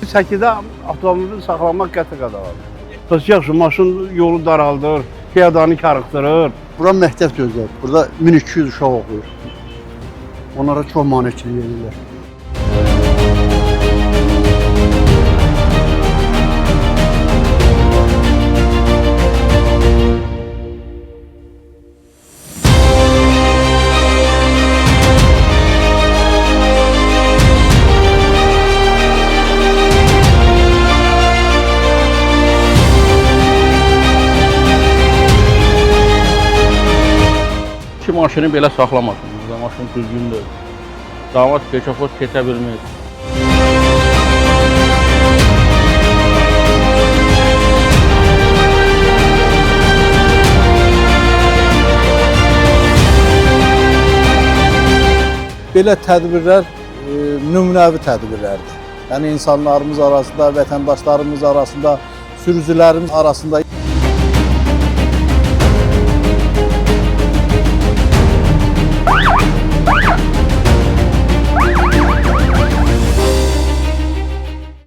Səkidə avtomobil saxlamaq qəti qadağandır. Bəs yaxşı, maşın yolu daraldır, piyadanı karıxdırır. Bura məktəb gözlər. Burada 1200 uşaq oxuyur. Onlara çox maneçilik edirlər. İki maşını belə saxlamasın. Burada maşın düzgündür. Damat peşoxod keçə bilmir. Belə tədbirlər nümunəvi tədbirlərdir. Yəni insanlarımız arasında, vətəndaşlarımız arasında, sürücülərimiz arasında